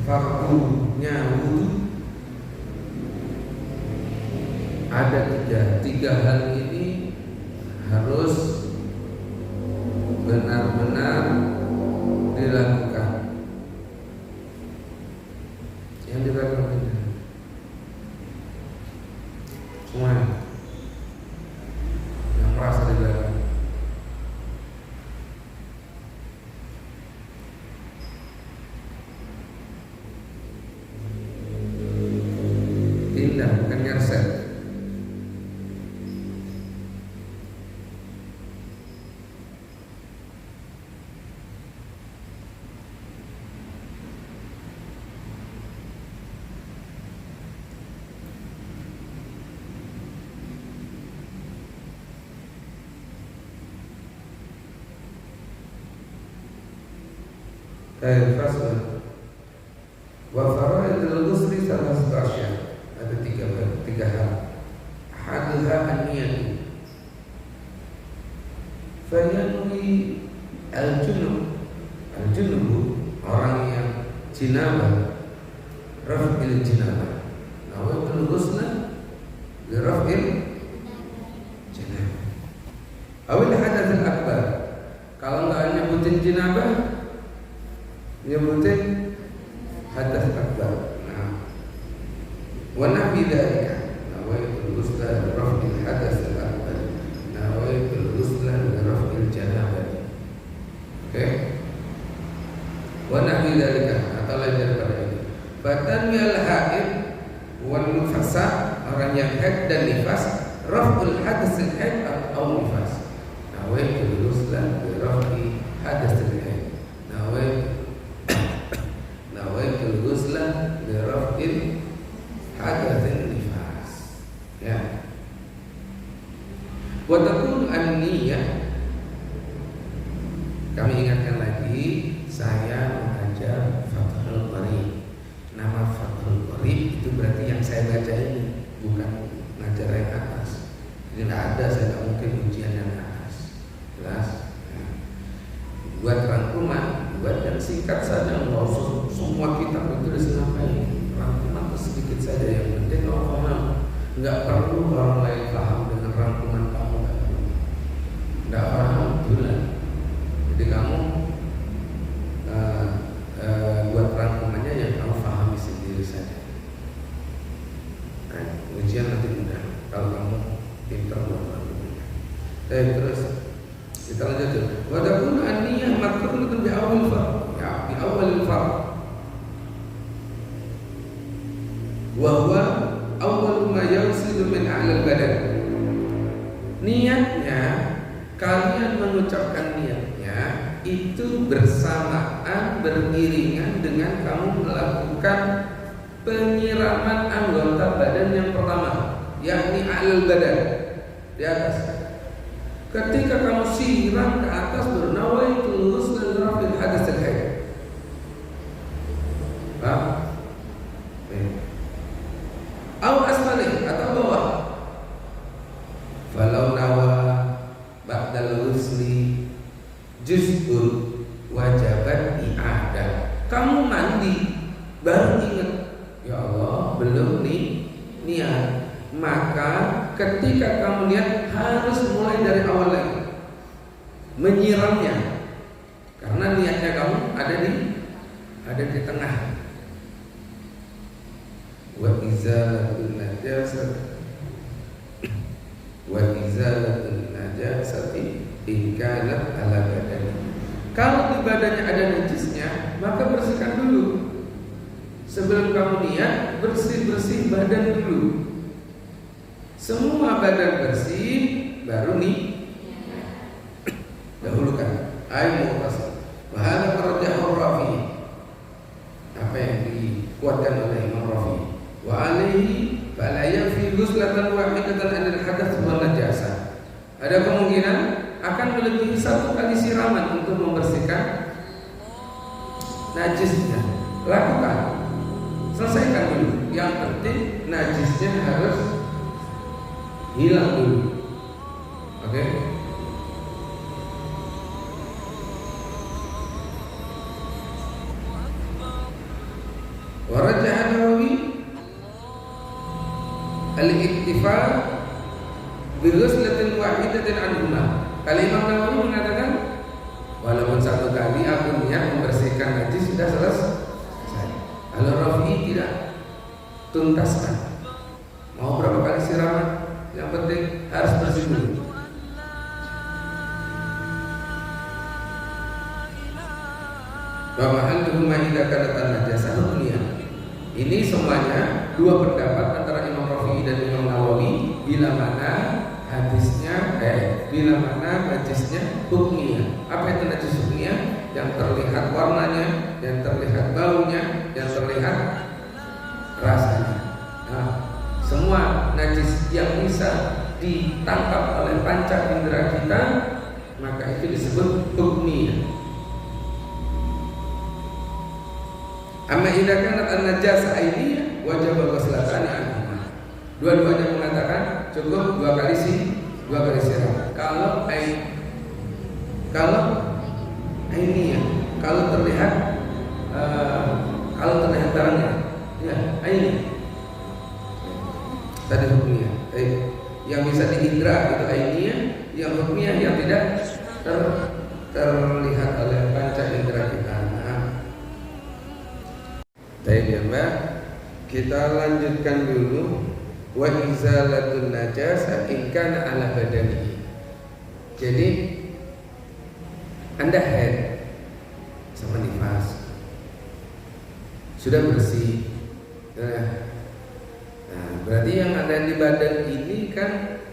fardunya wudu ada tiga hal ini harus benar-benar dilakukan. Yang dilakukan ini semua yang merasa dilakukan. Tindak, bukan nyerset. Fasal wa faraidul ghusli salasatu asya. Ada tiga hal. Hadha an-niyah. Fayanwi al-junub. Al-junub orang yang jinabah, raf'il jinabah. Nawaitul ghusla li raf'il jinabah. Awil hadath al-akbar. Kalau enggak nyebutin jinabah, nyebutin hadas akbar. Nah, wa nafi dzalika nawaitul ghusla li raf'il hadas akbar, nawaitul ghusla li raf'il janabah. Oke? Wa nafi dzalika atau lain daripada itu. Fatanwil haid wal nufasa, orang yang haid dan nifas, raf'ul hadas al-haid atau nifas. Nawaitul ghusla li raf'il hadas al-haid. Nawaitul ghusla li raf'il hadatsin nifas. Ya. Wa takun an-niyah. Kami ingatkan lagi, saya mengajar Fathul Qarib. Nama Fathul Qarib itu berarti yang saya baca ini, bukan ngajar yang atas. Jadi tidak ada, saya tidak mungkin ujian yang atas. Jelas? Buat rangkuman, buat yang singkat saja, nggak usah semua kitab itu disampaikan. Rangkuman itu sedikit saja, yang penting kalau paham. Nggak perlu orang lain paham dengan rangkuman kamu, nggak paham bulan. Jadi kamu buat rangkumannya yang kamu pahami sendiri saja. Nah, ujian nanti mudah kalau kamu pintar buat rangkumannya. Terus kita lanjut. Wa takun an-niyah makrunatun bi awwal fard. Ya, bi awwal fard. Wa huwa awwal ma yasilu min a'la al-badan. Niatnya, kalian mengucapkan niatnya itu bersamaan, beriringan dengan kamu melakukan penyiraman anggota badan yang pertama, yakni a'la al-badan, di atas. Ketika kamu siram ke atas, bernawaitul ghusla li raf'il hadas al-haid. Paham? Au asfali atau bawah. Falau nawa ba'dal ghusli juz'un wajabat i'adah. Kamu mandi baru ingat, ya Allah belum nih niat. Maka ketika kamu lihat harus mulai dari awal lagi menyiramnya, karena niatnya kamu ada di tengah. Wa izalatul najasati in kanat ala badani. Kalau di badannya ada najisnya, maka bersihkan dulu. Sebelum kamu niat, bersih badan dulu. Semua badan bersih, baru nih dahulukan air muqtas. Wa hadza tarajjahu Rafi. Apa yang dikuatkan oleh Imam Rafi. Wa alaihi fala yafi ghuslatan wahidatan anil hadath wal najasah. Ada kemungkinan akan melebihi satu kali siraman untuk membersihkan najisnya. Lakukan, selesaikan dulu. Yang penting najisnya harus hilang dulu. Oke? al-iktifa bi ghuslatin wahidatin anhuma. Kalau Imam Nawawi mengatakan walaupun satu kali aku niat membersihkan najis sudah selesai. Kalau Rafi'i tidak, tuntaskan. Mau berapa kali siraman, yang penting harus bersih dulu. Wa mahalluhu ma idza kanat an-najasah hukmiyah. Ini semuanya dua pendapat antara Imam Rafi'i dan Imam Nawawi bila mana hadisnya bila mana najisnya hukmiyah. Apa itu najis hukmiyah? Yang terlihat warnanya, yang terlihat baunya, yang terlihat rasanya. Nah, semua najis yang bisa ditangkap oleh panca indera kita, maka itu disebut hukmiyah. Amma idza kanat an-najasah ainiyah wajib ghuslatani anhuma. Dua-duanya mengatakan cukup dua kali siram. Kalau ainiyah, kalau terlihat terangnya, ya ainiyah. Tadi hukmiyah. Yang bisa diindra itu ainiyah, yang hukmiyah yang tidak terlihat oleh panca indera kita. Baik ya Mbak, kita lanjutkan dulu. Wa izalatun najasa in kana ala badanihi. Jadi Anda haid sama nifas, sudah bersih. Nah, berarti yang ada di badan ini kan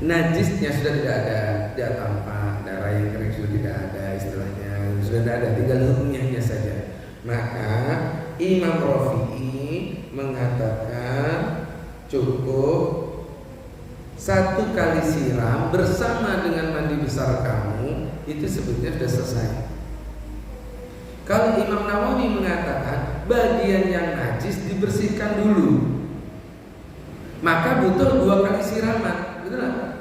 najisnya sudah tidak ada, tidak tampak, darah yang kering sudah tidak ada, istilahnya sudah tidak ada, tinggal hukumnya saja. Maka Imam Rafi'i mengatakan cukup satu kali siram bersama dengan mandi besar kamu, itu sebetulnya sudah selesai. Kalau Imam Nawawi mengatakan bagian yang najis dibersihkan dulu, maka butuh dua kali siraman. Betul tak?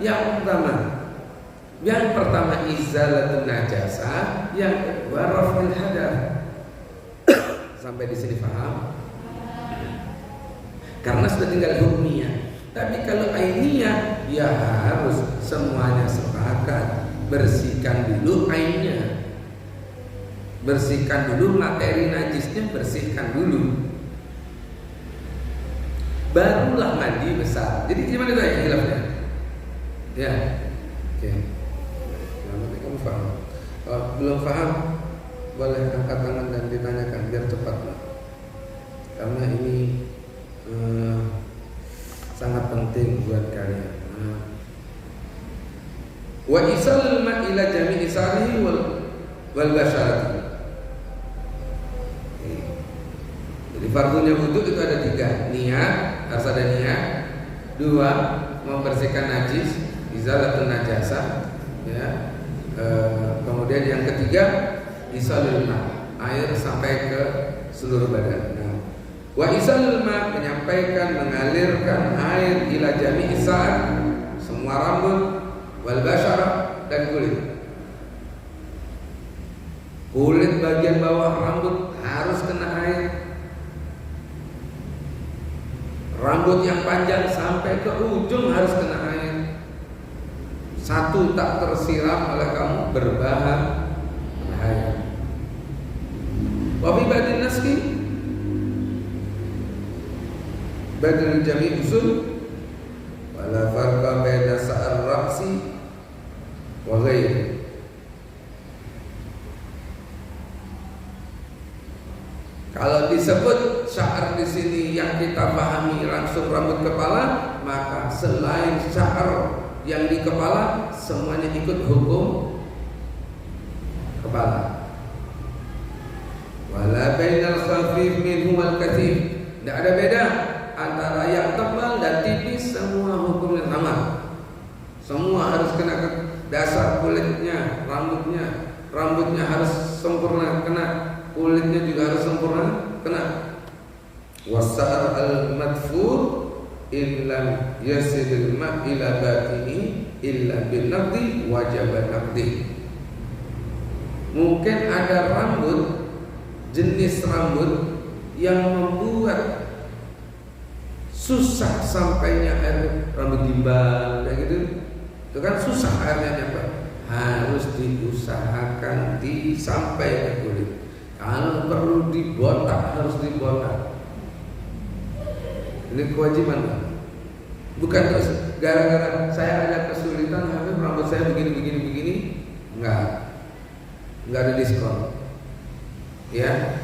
Yang pertama izalatun najasah, yang kedua raf'ul hadath. Sampai di sini paham? Karena sudah tinggal hukmiyah. Tapi kalau ainiyah, ya harus semuanya sepakat. Bersihkan dulu ainnya, bersihkan dulu materi najisnya, bersihkan dulu, barulah mandi besar. Jadi gimana itu yang hilafnya? Ya, oke. Nanti kamu paham. Kalau belum paham, boleh angkat tangan dan ditanyakan biar cepat, karena ini sangat penting buat kalian. Wa isalul ma ila jami'i sarihi wal basyarati. Jadi fardunya wudu itu ada tiga. Niat, harus ada niat. Dua, membersihkan najis, izalatun najasah, ya. Kemudian yang ketiga isalul ma, air sampai ke seluruh badan. Wa isalul ma, menyampaikan, mengalirkan air ila jami'i sa'at, semua rambut, wal basyarah, dan kulit. Kulit bagian bawah rambut harus kena air. Rambut yang panjang sampai ke ujung harus kena air. Satu tak tersiram oleh kamu berbahaya. Wa fi badin naski badal jami' usul wala farqa baina sa'ar ra'si wa ghairi. Kalau disebut sya'r di sini yang kita pahami langsung rambut kepala, maka selain sya'r yang di kepala semuanya ikut hukum kepala. Wala bainal khafif minhu wal kathif, tidak ada beda antara yang tebal dan tipis, semua hukumnya sama. Semua harus kena ke dasar kulitnya, rambutnya harus sempurna kena, kulitnya juga harus sempurna kena. Wasar al-madfur illam yasilil ma' ila batini illa bin naqdi wajib naqdi. Mungkin ada rambut, jenis rambut yang membuat susah sampainya air rambut gimbal kayak gitu. Itu kan susah airnya nyampe. Harus diusahakan sampai ke kulit. Kalau perlu dibotak harus dibotak. Ini kewajiban kan? Bukan gara-gara saya ada kesulitan Habib rambut saya begini. Enggak ada diskon. Ya.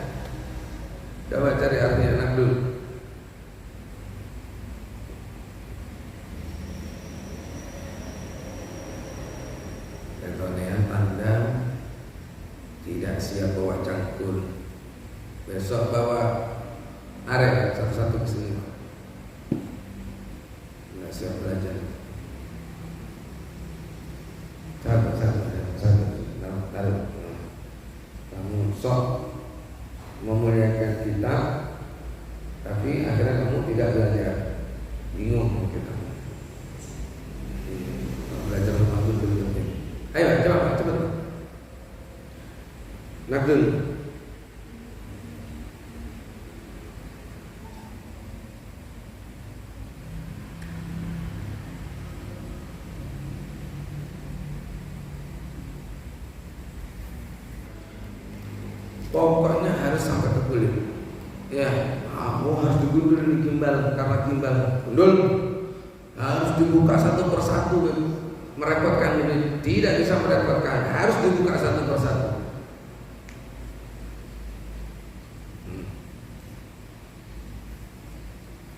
Coba cari artinya anak dulu. Ketonean tanda tidak siap bawa cangkul. Besok bawa arek satu-satu ke sini. Enggak siap belajar. Taruh. Kamu sok memuliakan kita, tapi akhirnya kamu tidak belajar. Bingung kita. Belajar rumah dulu. Ayo cepat. Nakdun. Pokoknya harus sampai ke kulit. Ya, kamu harus digundul di gimbal karena gimbal gundul harus dibuka satu persatu. Merepotkan ini tidak bisa merepotkan, harus dibuka satu persatu.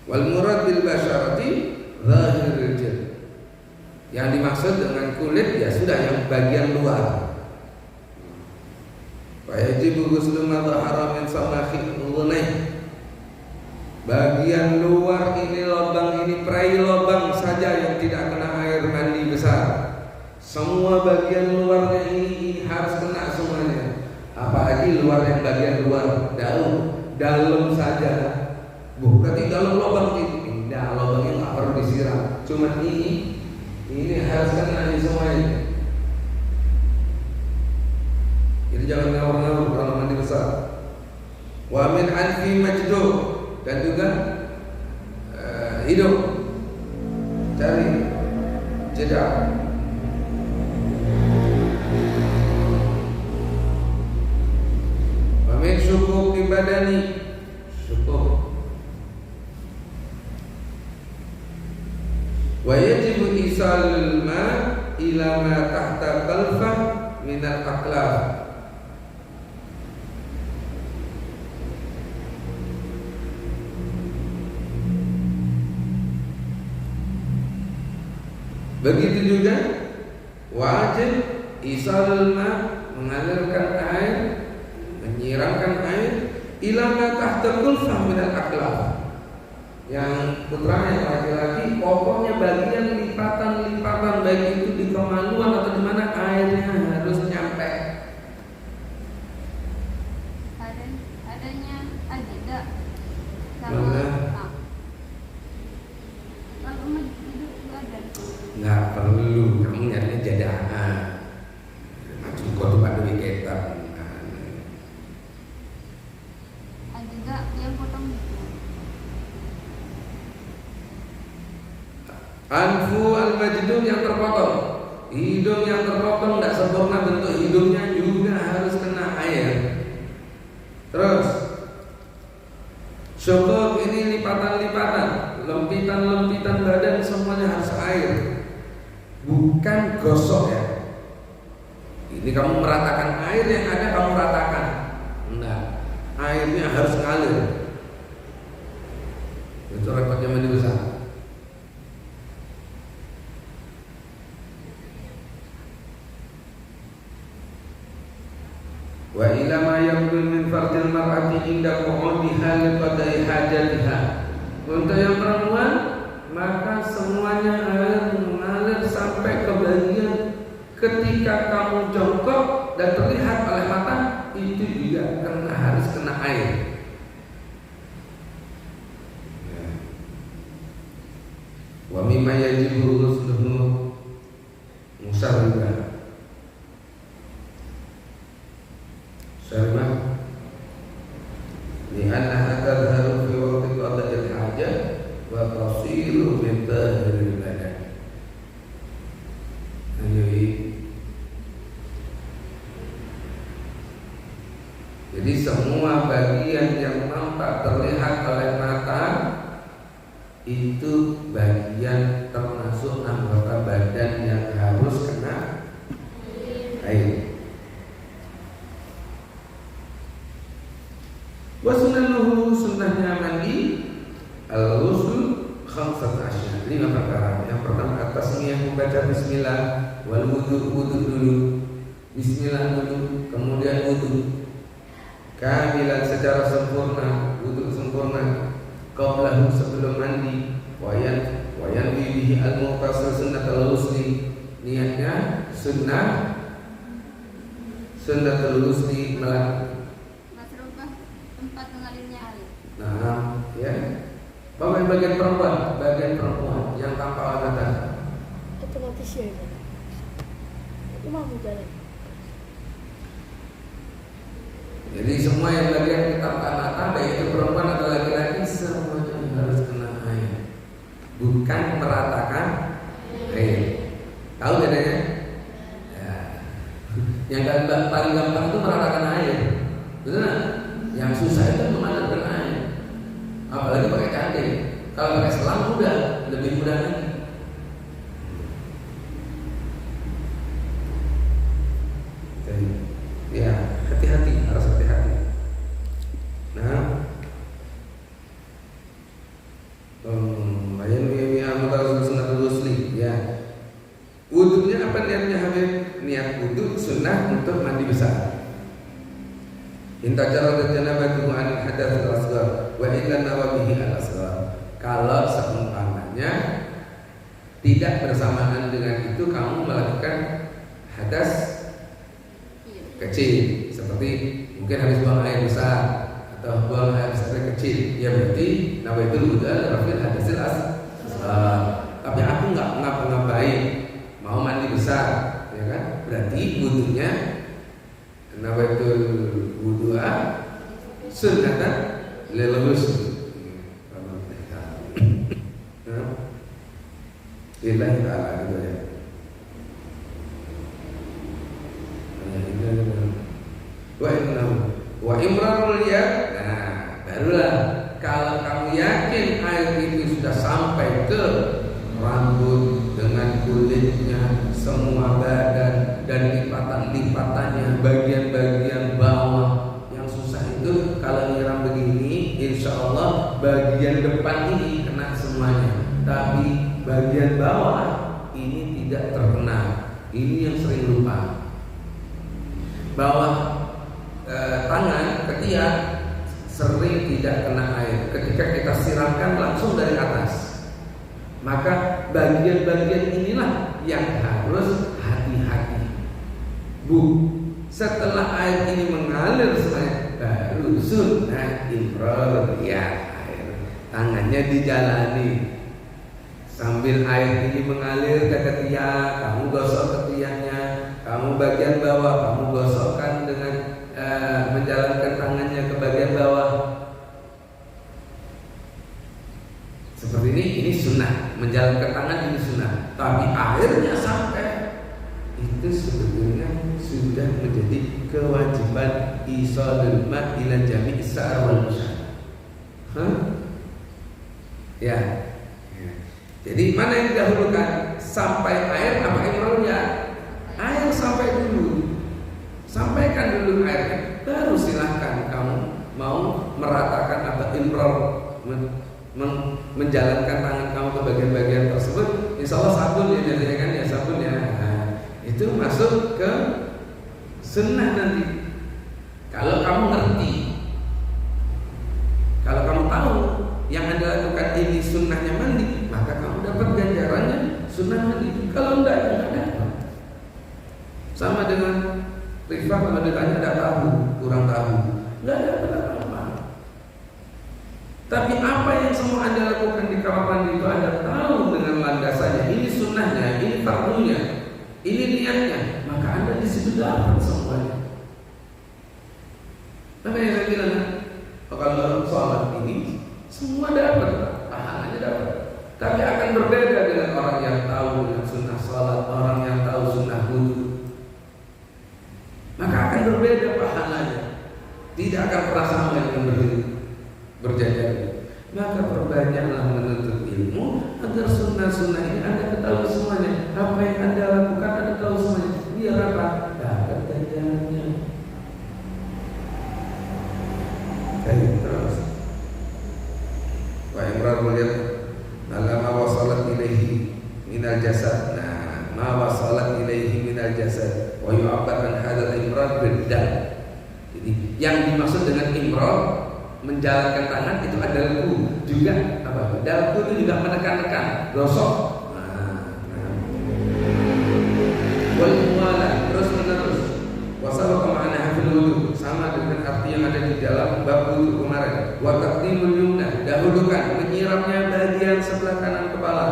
Wal murad bil basyarati zahirul jild. Yang dimaksud dengan kulit ya sudah yang bagian luar. Wajib ghuslu ma dhahara min samakhi udhunaih. Bagian luar ini lubang ini perai lubang saja yang tidak kena air mandi besar. Semua bagian luarnya ini harus kena semuanya. Apalagi luar yang bagian luar dalam saja. Berarti dalam lubang itu pindah lubangnya nggak perlu disiram. Cuma ini harus kena di semuanya. Jadi jangan ngawur-ngawur kalau mandi besar. Wa min anfi majduh, dan juga hidung cari jeda. Wa min syukuk di badani, syukuk. Wa yajibu isalul ma ila ma tahta qalfah min al-aqlaf. Begitu juga wajib isalul ma, mengalirkan air, menyiramkan air ila ma tahta qalfah min al-aqlaf. Yang putranya laki-laki, pokoknya bagian lipatan-lipatan baik itu di kemaluan atau di mana airnya harus nyampe. Adanya adidah. Kalau hidup ada. Nggak perlu, kamu nyarinya jadaah. Macam kau tuh pada kitab. Adidah yang potong. Anfu al-majdum yang terpotong, hidung yang terpotong tidak sempurna bentuk hidungnya juga harus kena air. Terus syukuk ini lipatan-lipatan, lempitan-lempitan badan semuanya harus air, bukan gosok ya. Ini kamu meratakan air yang ada kamu ratakan, enggak, airnya harus ngalir. Itu repotnya mandi besar. Wa ila ma yaqul min fardil mar'ati inda qu'udiha li qada'i hajatiha. Untuk yang perempuan maka semuanya air mengalir sampai ke bagian ketika kamu jongkok dan terlihat oleh mata, itu juga harus kena air. Wa mimma yajibu ghusluhu musarriban. Syarmah li'annaha tadharu fi waqti qada'il hajat wa kilometer dari badan. Jadi semua bagian yang nampak terlihat oleh mata itu bagian termasuk anggota badan yang harus kena air. Wasunanuhu, sunnahnya mandi al-ghusl khamsat asyar, 5 perkara. Yang pertama at-tasmiyah, membaca bismillah, wal wudu dulu, bismillah dulu, kemudian wudu kamilan secara sempurna, wudu sempurna, qablahu sebelum mandi, wayan bihi al-muqtasil sunnatul ghusli, niatnya sunnatul ghusli Masrubah, tempat mengalirnya air. Nah, ya. Bagian perempuan yang tanpa alat mata. Otomatis ya itu. Itu mau jalan. Jadi semua yang bagian tanpa mata, baik itu perempuan atau laki-laki, semuanya harus kena air. Bukan meratakan air. Tahu bedanya? Ya. Yang paling gampang itu meratakan air. Betul nggak? Yang susah itu memanatkan air. Apalagi pakai candil. Kalau pakai selang udah lebih mudah lagi. Ya, hati-hati, harus hati-hati. Nah, ya. Wudunya apa niatnya Habib? Niat wudu sunnah untuk mandi besar. Intajarad janabatu an hadatsul asghar wa illa nawabihi al asghar. Kalau seumpamanya tidak bersamaan dengan itu kamu melakukan hadas kecil, seperti mungkin habis buang air besar atau buang air besar kecil, ya berarti nawaitul wudu rafil hadasil asghar. Tapi aku nggak ngapa-ngapain, mau mandi besar, ya kan? Berarti wudunya nawaitul wudu'a sunnatan lil ghusl. Lillahi ta'ala gitu ya. Wa imrarul yad. Nah, barulah kalau kamu yakin air itu sudah sampai ke rambut dengan kulitnya, semua badan dan lipatan-lipatannya, bagian-bagian bawah yang susah itu kalau nyiram begini, insya Allah bagian depan ini kena semuanya, tapi bagian bawah ini tidak terkena. Ini yang sering lupa. Bawah tangan, ketiak sering tidak kena air. Ketika kita siramkan langsung dari atas, maka bagian-bagian inilah yang harus hati-hati. Setelah air ini mengalir semuanya, baru sunnah imrar ya, air tangannya dijalani sambil air ini mengalir ke ketiak, kamu gosok ketiaknya, kamu bagian bawah kamu gosokkan dengan menjalankan tangannya ke bagian bawah. Seperti ini sunnah, menjalankan tangan ini sunnah. Tapi airnya sampai itu sebetulnya sudah menjadi kewajiban isalul ma ila jami' sa'ar wal musyah. Ya. Jadi mana yang didahulukan? Sampai air apa imrarnya? Air sampai dulu. Sampaikan dulu airnya, baru silahkan kamu mau meratakan atau imrar, menjalankan tangan kamu ke bagian-bagian tersebut. Insya Allah sabun ya, biasanya kan ya sabun ya. Nah, itu masuk ke sunnah nanti. Kalau kamu ngerti, kalau kamu tahu yang Anda lakukan ini sunnahnya mandi, maka kamu dapat ganjarannya sunnah mandi. Kalau enggak, ya enggak dapat. Sama dengan Rifah kalau ditanya ada tahu, kurang tahu, enggak dapat apa-apa. Tapi apa yang semua Anda lakukan di kamar mandi itu Anda tahu dengan landasannya, ini sunnahnya, ini fardunya, ini niatnya, maka Anda di situ dapat semuanya. Apa yang saya bilang? Kalau sholat ini semua dapat, pahalanya dapat. Tapi ilmu agar sunnah-sunnah ini Anda ketahui semuanya. Apa yang Anda lakukan Anda tahu semuanya. Biar apa? Dapat ganjarannya. Kayak terus. Pak Imran melihat lama wasalat ilaihi minal jasad. Nah, ma wasalat ilaihi minal jasad wa yu'abbadan hadzal imran bid'ah. Jadi yang dimaksud dengan imran menjalankan tangan itu adalah juga apa? Dalku itu juga menekan-nekan, gosok. Wal muwala terus menerus. Wasal kemana hafil wudu sama dengan arti yang ada di dalam bab wudu kemarin. Wa taqdimul yumna dahulukan menyiramnya bagian sebelah kanan kepala.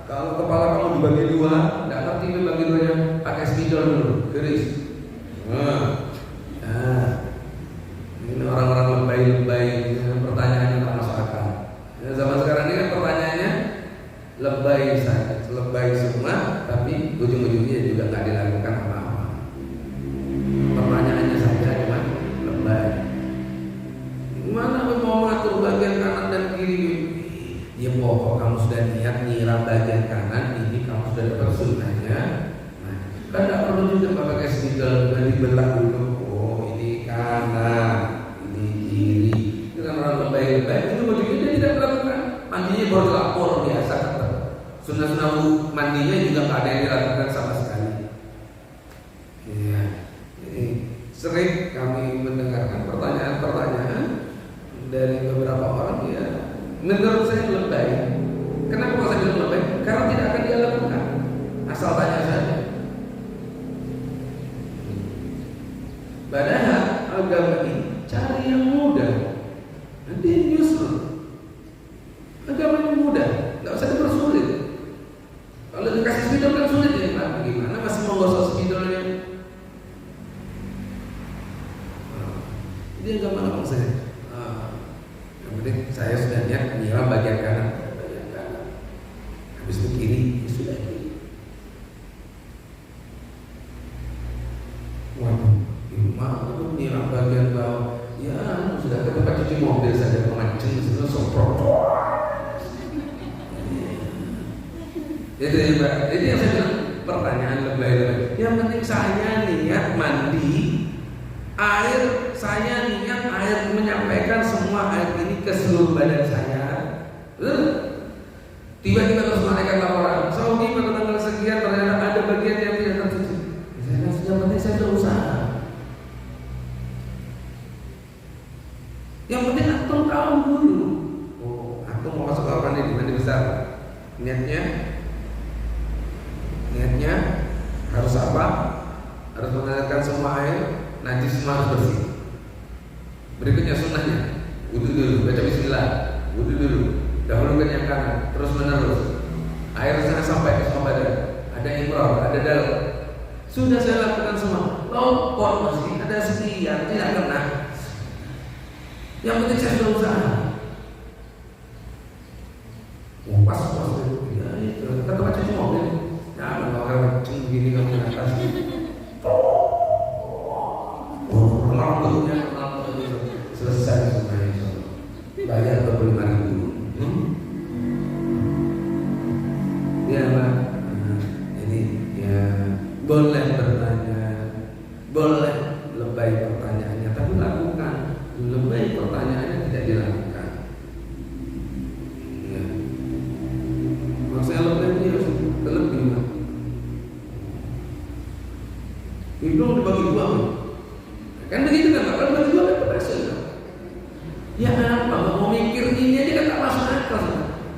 Kalau kepala kamu dibagi dua, tidak ngerti bagi duanya, pakai spidol dulu, keris. Ini orang-orang lebay-lebay, pertanyaannya tak masuk akal. Zaman sekarang ini kan pertanyaannya lebay saja, lebay semua, tapi ujung-ujungnya juga nggak dilakukan apa-apa. Pertanyaannya saja cuma lebay. Gimana mau mengatur bagian kanan dan kiri? Ya pokok kamu sudah niat nyiram bagian kanan, ini kamu sudah dapat sunnahnya. Nah, kan tidak perlu juga pakai spidol dibelah dulu. Oh ini kanan, ini kiri. Itu kan orang lebay-lebay. Itu ujungnya tidak melakukan. Mandinya baru lapor biasa kata. Sunnah-sunnah mandinya juga nggak ada yang dilakukan sama sekali. Ya, jadi sering kami mendengarkan pertanyaan-pertanyaan dari beberapa orang ya. Menurut saya lebay. Kenapa saya bilang lebay? Karena tidak akan dia lakukan. Asal tanya saja. Padahal agama ini cari yang mudah. Nanti justru agama yang mudah, nggak usah dipersulit. Kalau dikasih spidol kan sulit ya, Pak. Bagaimana masih mau gosok spidolnya? Ini agama apa saya? Yang penting saya sudah niat menyiram bagian kanan. Habis itu kiri, ya sudah kiri. Waduh, gimana menyiram bagian bawah? Ya, sudah ke tempat cuci mobil saja memancing di situ semprot. Itu ya, Pak. Jadi yang saya bilang pertanyaan lebay-lebay. Yang penting saya niat mandi. Air, saya niat air menyampaikan semua air ini ke seluruh badan saya. Tiba-tiba terus malaikat laporan, Saudi pada tanggal sekian ternyata ada bagian yang tidak tercuci. Saya kan yang penting saya berusaha. Yang penting antum tahu dulu. Oh, antum mau masuk kamar mandi besar. Niatnya harus apa? Harus mengalirkan semua air. Najis semua harus bersih. Berikutnya sunnahnya, wudu dulu, baca bismillah, wudu dulu, dahulukan yang kanan, terus menerus. Air sana sampai ke semua badan. Ada imrah, ada dalam. Sudah saya lakukan semua. Lopot masih ada sekian, tidak kena. Yang penting saya sudah usaha. Pas ya itu. Kata baca cuci mobil. Ya, kalau kencing gini kamu di atas. Selesai semuanya. Bayar 25.000. Ya Pak. Jadi ya boleh bertanya, boleh lebay pertanyaannya, tapi lakukan. Lebay pertanyaannya tidak dilakukan. Ya. Maksudnya lebay itu harus terlebih. Hidung dibagi dua. Kan begitu kan Pak? Kalau bagi dua kan berhasil. Ya apa? Nggak mau mikir ini aja kan tak masuk akal.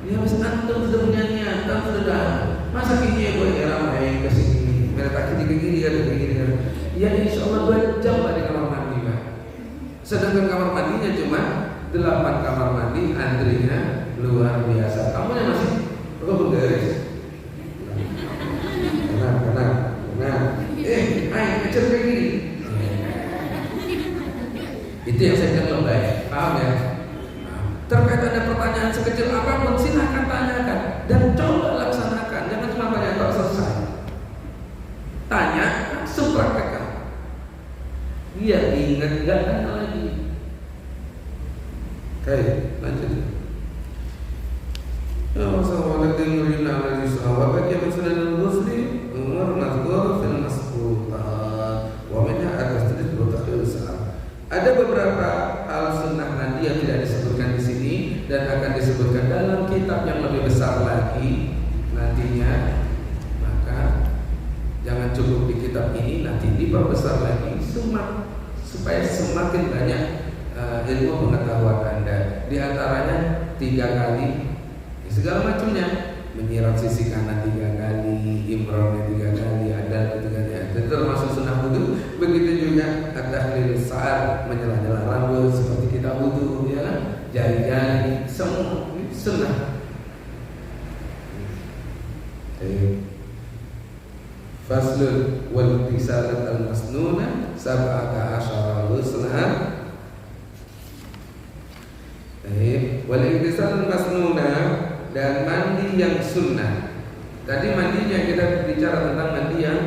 Ya habis antum sudah punya niatan sudah. Masa kini ya buat ramai ke sini, mereka kiri ke kiri ada ke kiri kan? Ya insya Allah 2 jam lah di kamar mandi Pak. Sedangkan kamar mandinya cuma 8 kamar mandi, antrinya luar biasa. Kamu yang masih bergaris. Benar. Ayo kejar ke kiri. Itu yang saya bilang baik, paham ya? Terkait ada pertanyaan sekecil apapun silahkan tanyakan dan coba laksanakan. Jangan cuma tanya tak selesai. Tanya, langsung praktekkan. Biar diingat nggak tanya lagi. Oke, lanjut. wasawala dinurina alladhi sawa bagi musnadul muslim umur mazkur fil masbutat wa minha at-tasdid wa takhir salam. Ada beberapa hal sunnah mandi yang tidak disebutkan di sini dan akan disebutkan dalam kitab yang lebih besar lagi nantinya. Maka jangan cukup di kitab ini, nanti diperbesar lagi supaya semakin banyak ilmu pengetahuan Anda. Di antaranya 3 kali segala macamnya, menyiram sisi kanan 3 kali, imronnya 3 kali, adal 3 kali. Itu termasuk sunnah wudu. Begitu juga at-tahlil sa'ar, menyela-nyela rambut seperti kita wudu, ya kan? Jari-jari semua ini sunnah. Faslun wal tisalat al-masnuna sab'ata asyara ghuslan. Wal intisal masnuna, dan mandi yang sunnah. Tadi mandinya kita bicara tentang mandi yang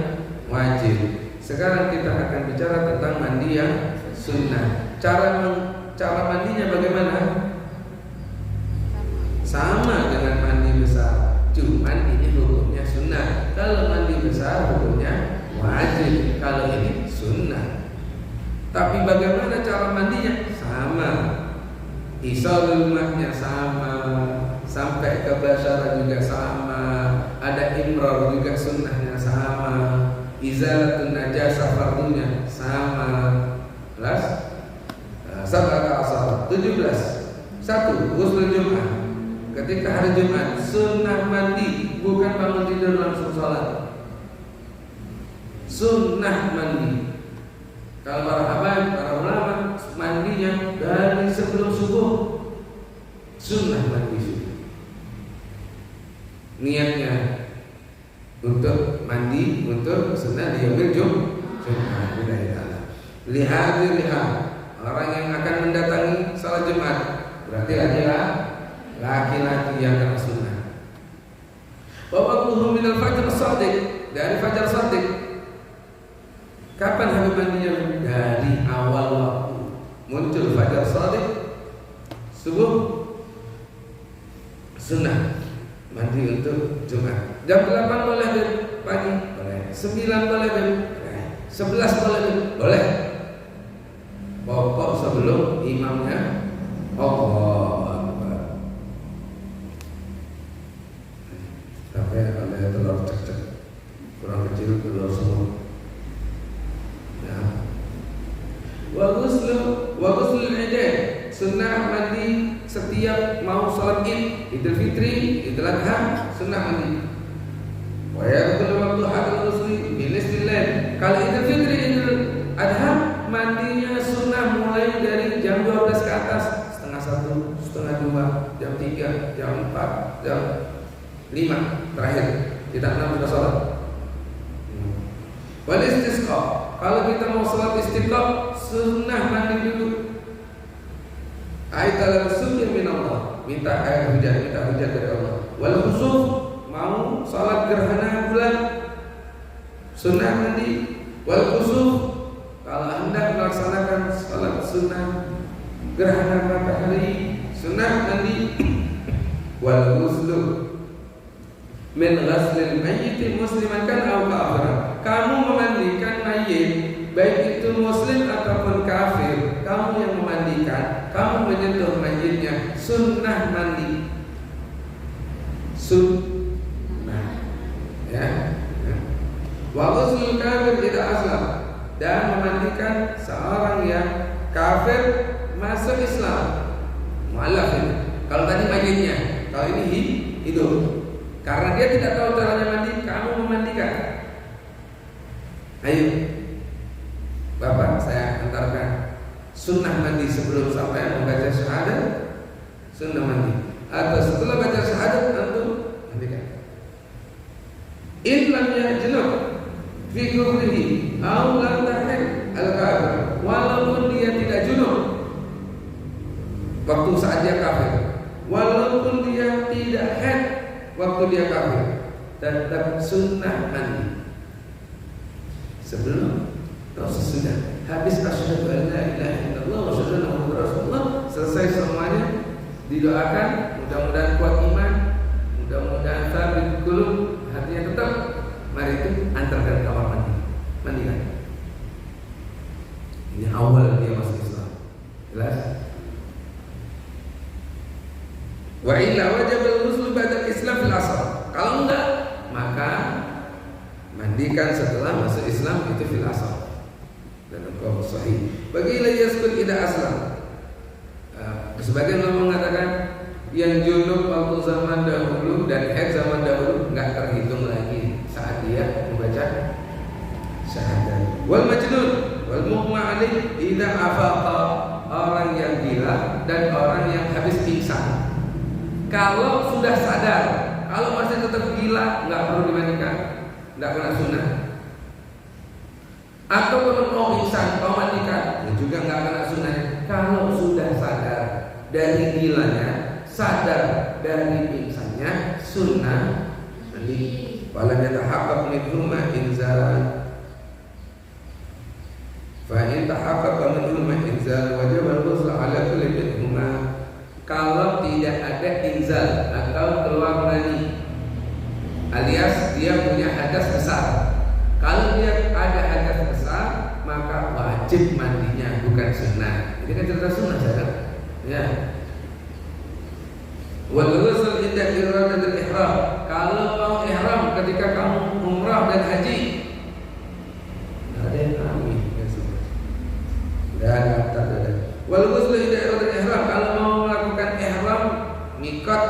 wajib. Sekarang kita akan bicara tentang mandi yang sunnah. Cara mandinya bagaimana? Sama dengan mandi besar, cuman ini hukumnya sunnah. Kalau mandi besar hukumnya wajib, kalau ini sunnah. Tapi bagaimana cara mandinya? Sama. Isalul mahnya sama, sampai ke basyara juga sama, ada imrar juga sunnahnya sama, izalatun najasah fardunya sama. Kelas sab'ata asar 17. 1. Ghusl Jumat. Ketika hari Jumat sunnah mandi, bukan bangun tidur langsung sholat. Sunnah mandi. Kalau para habaib, para ulama mandinya dari sebelum subuh. Sunnah mandi subuh. Niatnya untuk mandi untuk sunnah di yaumil Jumat. Lihat orang yang akan mendatangi salat Jumat berarti adalah laki-laki yang kena sunnah. Wa waqtuhu min al-fajr as-shadiq, dari fajar shadiq. Kapan habis mandinya? Dari awal waktu muncul fajar shadiq, subuh, sunnah mandi untuk Jumat. Jam 8 boleh pagi, boleh. 9 boleh, boleh. 11 boleh, boleh. Pokok sebelum imamnya Allah Akbar. Sampai ada telur cek-cek kurang kecil, telur semua. Wa ghusl Idain, sunnah mandi setiap mau salat Id, Idul Fitri, Idul Adha, sunnah mandi. Wa yadkhulu waqtu hadal ghusli bi nisfil lail. Kalau Idul Fitri, Idul Adha, mandinya sunnah mulai dari jam 12 ke atas, setengah 1, setengah 2, jam 3, jam 4, jam 5 terakhir. Tidak 6 sudah salat. Wal istisqa, kalau kita mau salat istisqa sunnah mandi dulu. Aital sunnah min Allah, minta air hujan, minta hujan dari Allah. Wal khusuf, mau salat gerhana bulan, sunnah mandi. Wal khusuf, kalau hendak melaksanakan salat sunnah gerhana matahari, sunnah mandi. Wal ghuslu min ghaslil mayyit musliman kan aw kafiran. Kamu memandikan mayit, baik itu muslim ataupun kafir, kamu yang memandikan, kamu menyentuh mayitnya, sunnah mandi. Sunnah, ya. Wa ghusl kafir tidak aslam, dan memandikan seorang yang kafir masuk Islam. Mu'allaf ini. Kalau tadi mayitnya, kalau ini hidup. Karena dia tidak tahu caranya mandi, kamu memandikan. Ayo, Bapak, saya antarkan sunnah mandi sebelum sampai membaca syahadat, sunnah mandi. Atau setelah baca syahadat, antum mandikan. In lam yajnub fi kufrihi aw lam tahid al-kafir, walaupun dia tidak junub waktu saat dia kafir, walaupun dia tidak haid waktu dia kafir, tetap sunnah mandi sebelum atau sesudah habis asyhadu an la ilaha illallah wa asyhadu anna muhammadar rasulullah, selesai semuanya, didoakan mudah-mudahan kuat iman, dibuktikan setelah masuk Islam itu fil asal dan qaul sahih. Bagi la yaskut ida aslam. Sebagian ulama mengatakan yang junub waktu zaman dahulu dan haid zaman dahulu nggak terhitung lagi saat dia membaca syahadat. Wal majnun wal mughma alaih idza afaqa, orang yang gila dan orang yang habis pingsan. Kalau sudah sadar, kalau masih tetap gila nggak perlu dimandikan, nggak kena sunnah. Atau kalau mau pingsan, mau mandikan, juga nggak kena sunnah. Kalau sudah sadar dari gilanya, sadar dari pingsannya, sunnah mandi. Walam yatahaqqaq minhuma inzalan. Fa in tahaqqaqa minhuma inzal wajib al-ghusl ala kulli minhuma. Kalau tidak ada inzal atau keluar mani, alias dia punya hadas besar. Kalau dia ada hadas besar, maka wajib mandinya, bukan sunnah. Ini kan cerita sunnah saja. Ya. Wal ghusl inda iradatul ihram. Kalau mau ihram ketika kamu umrah dan haji, ada yang amin. Dan wal ghusl inda iradatul ihram. Kalau mau melakukan ihram, mikot,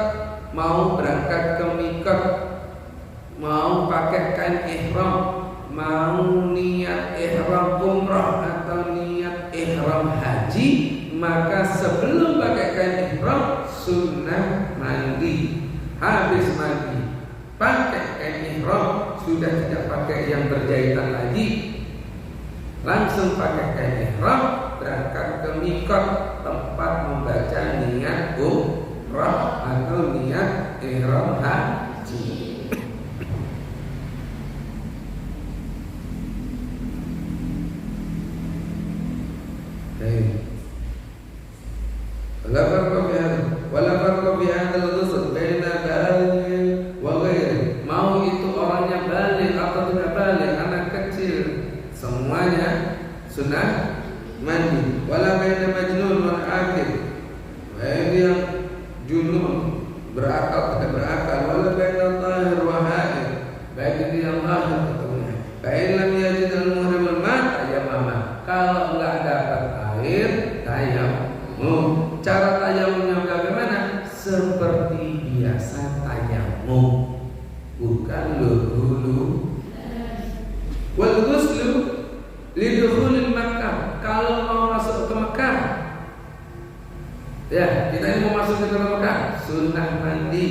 mau berangkat ke mikot, mau pakai kain ihram, mau niat ihram umrah atau niat ihram haji, maka sebelum pakai kain ihram sunnah mandi. Habis mandi pakai kain ihram, sudah tidak pakai yang berjahitan lagi, langsung pakai kain ihram, berangkat ke mikot, tempat membaca niat umrah atau niat ihram haji. Wala farqa fi hadzal ghusl baina baligh wa ghairi. Mau itu orangnya baligh atau tidak baligh, anak kecil, semuanya sunnah mandi. Wala baina majnun wal aqil, baik yang junun berakal tidak berakal. Wala baina tahir wa haid, baik itu yang lahir atau tidak. Baik lam yajid al-muhrim al-ma' tayammama. Kalau enggak dapat air, tayammum. Cara tayamumnya bagaimana? Seperti biasa tayamum, bukan luhulu. Wal ghuslu lidukhulil Makkah. Kalau mau masuk ke Mekah, ya kita ini mau masuk ke Mekah, sunnah mandi.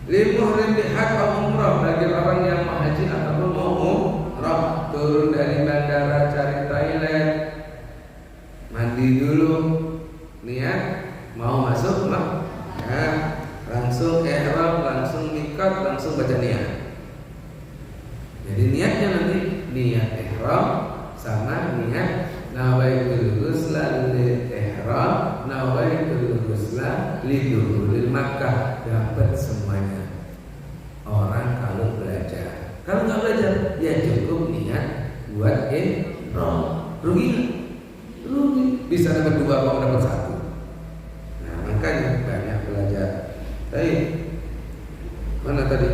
Limuhrim bihaq atau umrah, bagi orang yang mau haji ataupun mau umrah, turun dari bandara cari toilet, mandi dulu, niat mau masuk Makkah, langsung ihram, langsung mikot, langsung baca niat. Jadi niatnya nanti niat ihram sama niat nawaitul ghusla lil ihram, nawaitul ghusla lidukhulil Makkah. Dapat semuanya orang kalau belajar. Kalau nggak belajar, ya cukup niat buat ihram. Rugi bisa dapat 2 kok dapat 1. Nah, makanya banyak belajar. Baik. Mana tadi?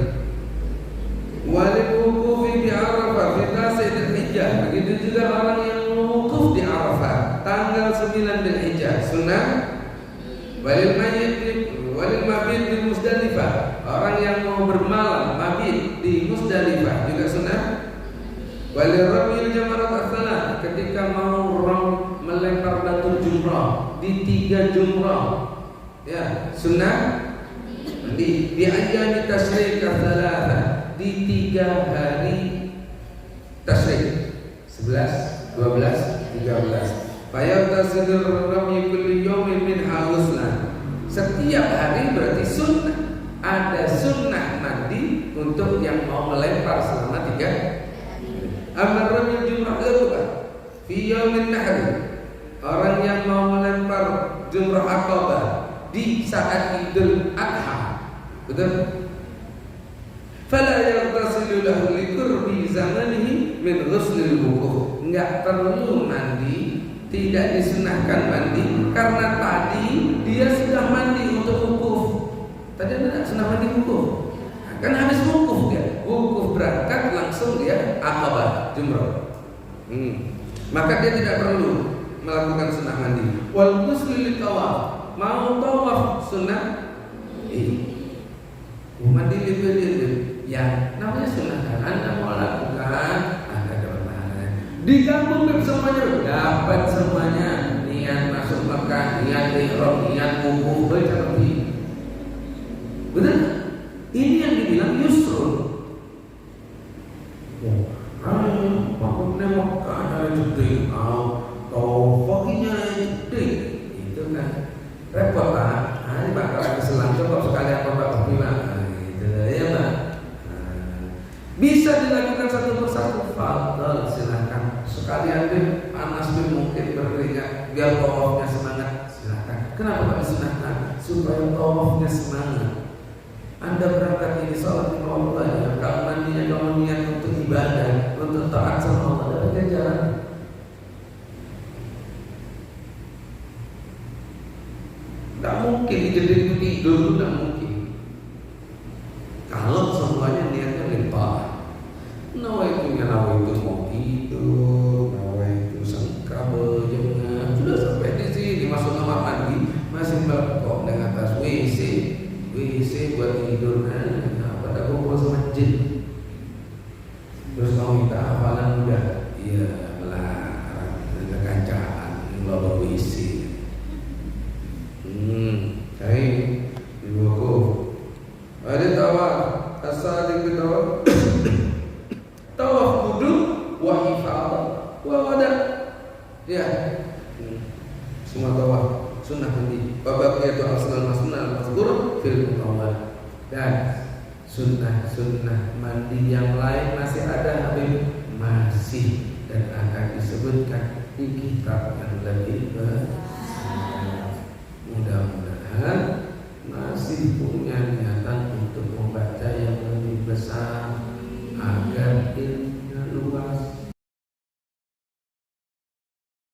Walil wuqufi bi Arafah fi Dzul Hijjah. Begitu juga orang yang wukuf di Arafah tanggal 9 Dzulhijjah, sunnah. Walil mabit di Musdalifah. Orang yang mau bermalam mabit di Musdalifah juga sunnah. Walil ramil jamarat as-salat, ketika mau melempar batu jumrah di 3 jumrah, ya sunnah. Di ayyam tasyrik as-salat, di 3 hari tasyrik, 11, 12, 13. Fayatasidur rami kulli yawmin min hawslan. Setiap hari berarti sunnah. Ada sunnah mandi untuk yang mau melempar selama 3 hari. Amar rami jumrah kedua fi yaumin nahr. Orang yang mau melempar jumrah Aqabah di saat Idul Adha, betul? Fala yaghtasilu lahu liqurbi zamanihi min ghuslil wuquf. Enggak perlu mandi, tidak disunahkan mandi karena tadi dia sudah mandi untuk wukuf. Tadi ada sunah mandi wukuf. Nah, kan habis wukuf dia, wukuf berangkat langsung dia jumroh. Maka dia tidak perlu melakukan sunnah mandi. Wal ghusli tawaf, mau tawaf sunnah mandi lebih yang namanya sunnah kan Anda mau lakukan, Anda dapat pahala. Di kampung semuanya dapat semuanya. Niat masuk Mekah, niat ihram, niat wukuf, baca lebih. Betul? Ini yang dibilang yusrun. Pakutnya Mekah dari jeding, topokinya jeding, itu kan repot Pak. Ini Pak kalau ke Selang coba sekalian Bapak kopi Pak, gitu ya Pak. Bisa dilakukan satu persatu, fadal silakan. Sekalian deh panas deh mungkin berkeringat, biar tawafnya semangat, silakan. Kenapa Pak disunahkan? Supaya tawafnya semangat. Anda berangkat ini sholat di Allah ya, kalau mandinya kamu niat untuk ibadah, untuk taat sama Allah, ada ganjaran. Tidak mungkin jadi tidur, tidak mungkin. Kalau semuanya niatnya limpah, nawaitu mau tidur, nawaitu sangkabel jangan sudah sampai di sini masuk kamar mandi masih melekok dengan atas WC buat tidur, pada kumpul sama jin. Terus mau minta hafalan udah, iya melarang, ada kancaan bawa WC. Hai, di buku ada tawaf, asal di tawaf, tawaf wudu, wa ifadah, wa wada. Ya, semua tawaf sunnah mandi. Babak yaitu al-sunnah al-mazkur fil mutawwal. Dan sunnah mandi yang lain masih ada, Habib, masih, dan akan disebutkan di kitab yang lebih besar. Mudah-mudahan masih punya niatan untuk membaca yang lebih besar agar ilmunya luas.